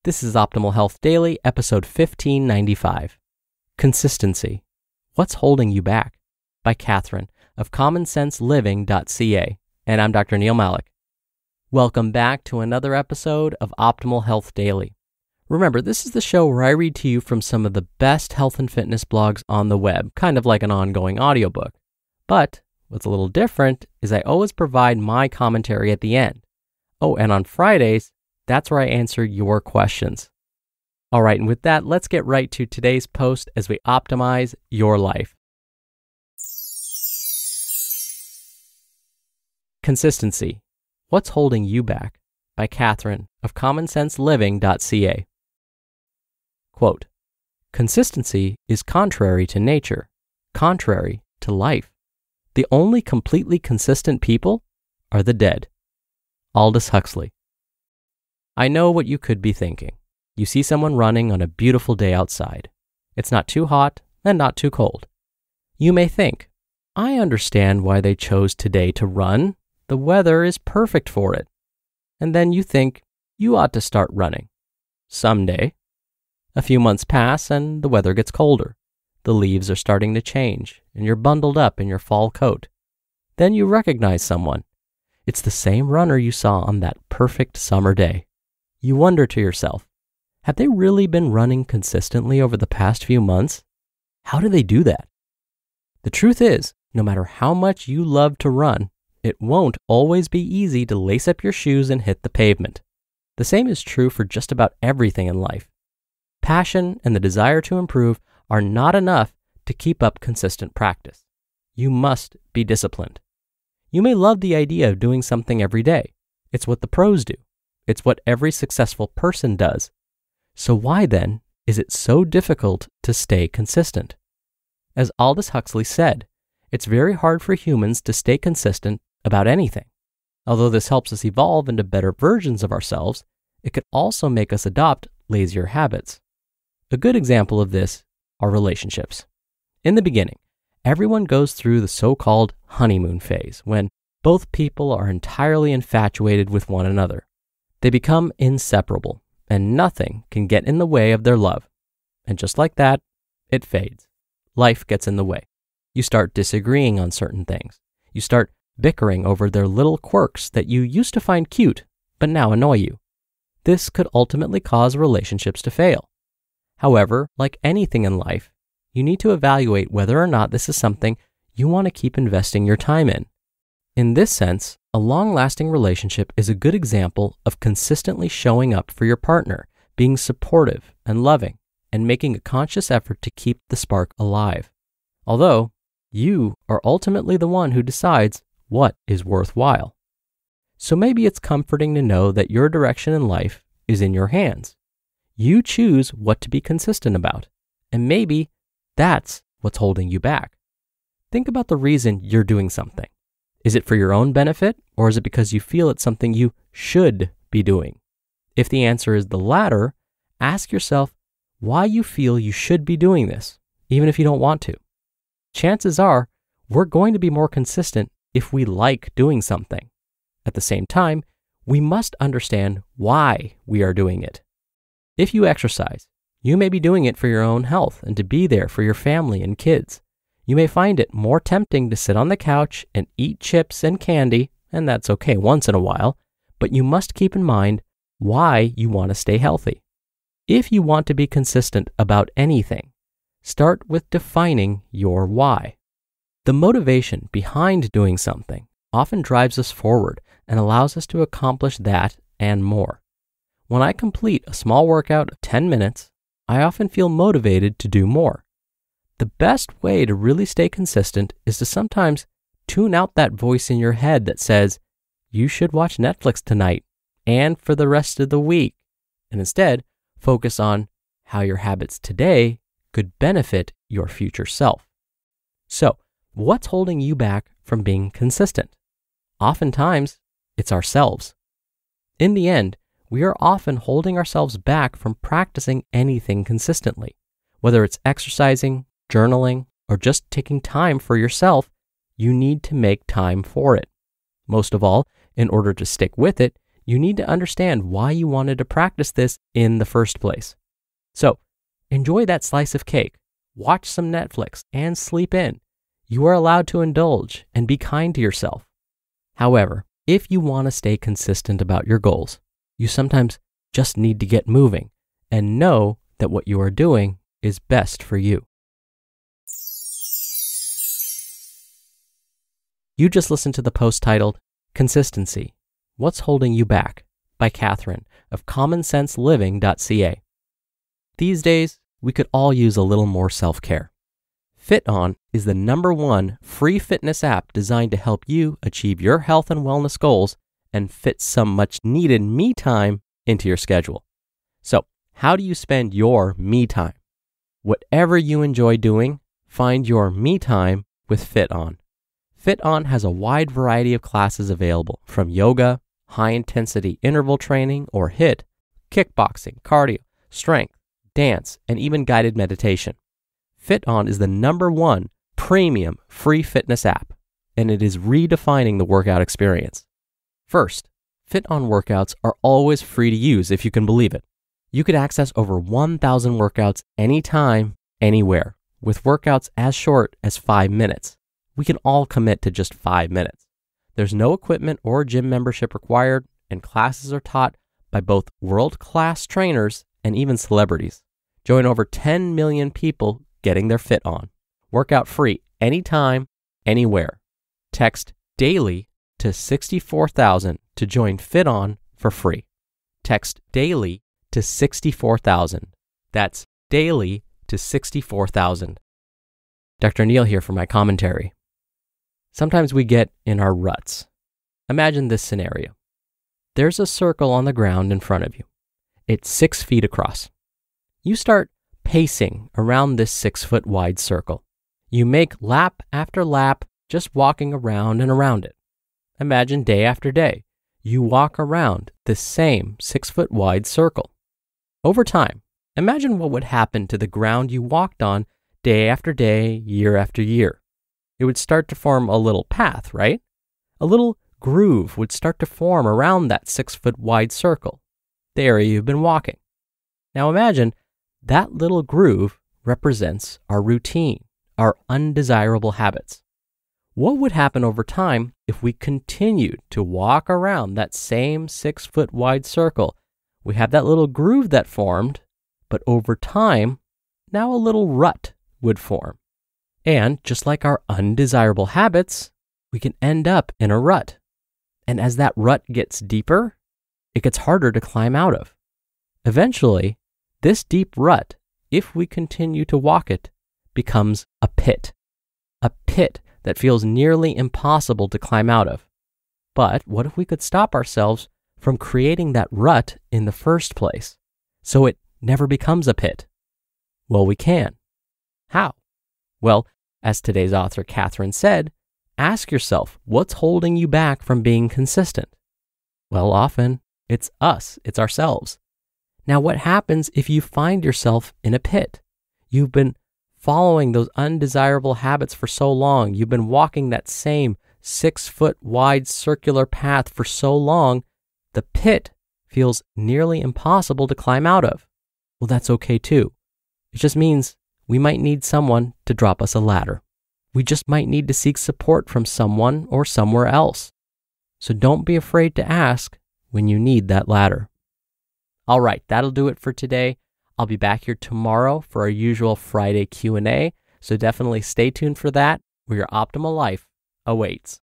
This is Optimal Health Daily, episode 1595. Consistency. What's Holding You Back? By Catherine of commonsenseliving.ca. And I'm Dr. Neil Malik. Welcome back to another episode of Optimal Health Daily. Remember, this is the show where I read to you from some of the best health and fitness blogs on the web, kind of like an ongoing audiobook. But what's a little different is I always provide my commentary at the end. Oh, and on Fridays, that's where I answer your questions. All right, and with that, let's get right to today's post as we optimize your life. Consistency. What's Holding You Back? By Catherine of commonsenseliving.ca. Quote, consistency is contrary to nature, contrary to life. The only completely consistent people are the dead. Aldous Huxley. I know what you could be thinking. You see someone running on a beautiful day outside. It's not too hot and not too cold. You may think, I understand why they chose today to run. The weather is perfect for it. And then you think you ought to start running. Someday. A few months pass and the weather gets colder. The leaves are starting to change and you're bundled up in your fall coat. Then you recognize someone. It's the same runner you saw on that perfect summer day. You wonder to yourself, have they really been running consistently over the past few months? How do they do that? The truth is, no matter how much you love to run, it won't always be easy to lace up your shoes and hit the pavement. The same is true for just about everything in life. Passion and the desire to improve are not enough to keep up consistent practice. You must be disciplined. You may love the idea of doing something every day. It's what the pros do. It's what every successful person does. So why then is it so difficult to stay consistent? As Aldous Huxley said, it's very hard for humans to stay consistent about anything. Although this helps us evolve into better versions of ourselves, it could also make us adopt lazier habits. A good example of this are relationships. In the beginning, everyone goes through the so-called honeymoon phase when both people are entirely infatuated with one another. They become inseparable, and nothing can get in the way of their love. And just like that, it fades. Life gets in the way. You start disagreeing on certain things. You start bickering over their little quirks that you used to find cute, but now annoy you. This could ultimately cause relationships to fail. However, like anything in life, you need to evaluate whether or not this is something you want to keep investing your time in. In this sense, a long-lasting relationship is a good example of consistently showing up for your partner, being supportive and loving, and making a conscious effort to keep the spark alive. Although, you are ultimately the one who decides what is worthwhile. So maybe it's comforting to know that your direction in life is in your hands. You choose what to be consistent about, and maybe that's what's holding you back. Think about the reason you're doing something. Is it for your own benefit, or is it because you feel it's something you should be doing? If the answer is the latter, ask yourself why you feel you should be doing this, even if you don't want to. Chances are, we're going to be more consistent if we like doing something. At the same time, we must understand why we are doing it. If you exercise, you may be doing it for your own health and to be there for your family and kids. You may find it more tempting to sit on the couch and eat chips and candy, and that's okay once in a while, but you must keep in mind why you want to stay healthy. If you want to be consistent about anything, start with defining your why. The motivation behind doing something often drives us forward and allows us to accomplish that and more. When I complete a small workout of 10 minutes, I often feel motivated to do more. The best way to really stay consistent is to sometimes tune out that voice in your head that says, you should watch Netflix tonight and for the rest of the week, and instead focus on how your habits today could benefit your future self. So, what's holding you back from being consistent? Oftentimes, it's ourselves. In the end, we are often holding ourselves back from practicing anything consistently. Whether it's exercising, journaling, or just taking time for yourself, you need to make time for it. Most of all, in order to stick with it, you need to understand why you wanted to practice this in the first place. So, enjoy that slice of cake, watch some Netflix, and sleep in. You are allowed to indulge and be kind to yourself. However, if you want to stay consistent about your goals, you sometimes just need to get moving and know that what you are doing is best for you. You just listened to the post titled, Consistency, What's Holding You Back? By Catherine of commonsenseliving.ca. These days, we could all use a little more self-care. FitOn is the #1 free fitness app designed to help you achieve your health and wellness goals and fit some much needed me time into your schedule. So, how do you spend your me time? Whatever you enjoy doing, find your me time with FitOn. FitOn has a wide variety of classes available, from yoga, high-intensity interval training or HIIT, kickboxing, cardio, strength, dance, and even guided meditation. FitOn is the #1 premium free fitness app, and it is redefining the workout experience. First, FitOn workouts are always free to use if you can believe it. You could access over 1,000 workouts anytime, anywhere, with workouts as short as 5 minutes. We can all commit to just 5 minutes. There's no equipment or gym membership required, and classes are taught by both world-class trainers and even celebrities. Join over 10 million people getting their fit on. Workout free anytime, anywhere. Text DAILY to 64,000 to join FitOn for free. Text DAILY to 64,000. That's DAILY to 64,000. Dr. Neil here for my commentary. Sometimes we get in our ruts. Imagine this scenario. There's a circle on the ground in front of you. It's 6 feet across. You start pacing around this 6-foot wide circle. You make lap after lap just walking around and around it. Imagine day after day, you walk around this same 6-foot wide circle. Over time, imagine what would happen to the ground you walked on day after day, year after year. It would start to form a little path, right? A little groove would start to form around that 6-foot wide circle, the area you've been walking. Now imagine that little groove represents our routine, our undesirable habits. What would happen over time if we continued to walk around that same 6-foot wide circle? We have that little groove that formed, but over time, now a little rut would form. And just like our undesirable habits, we can end up in a rut. And as that rut gets deeper, it gets harder to climb out of. Eventually, this deep rut, if we continue to walk it, becomes a pit that feels nearly impossible to climb out of. But what if we could stop ourselves from creating that rut in the first place, so it never becomes a pit? Well, we can. How? Well, as today's author Catherine said, ask yourself what's holding you back from being consistent. Well, often it's us, it's ourselves. Now, what happens if you find yourself in a pit? You've been following those undesirable habits for so long. You've been walking that same 6-foot wide circular path for so long, the pit feels nearly impossible to climb out of. Well, that's okay too. It just means we might need someone to drop us a ladder. We just might need to seek support from someone or somewhere else. So don't be afraid to ask when you need that ladder. All right, that'll do it for today. I'll be back here tomorrow for our usual Friday Q&A, so definitely stay tuned for that, where your optimal life awaits.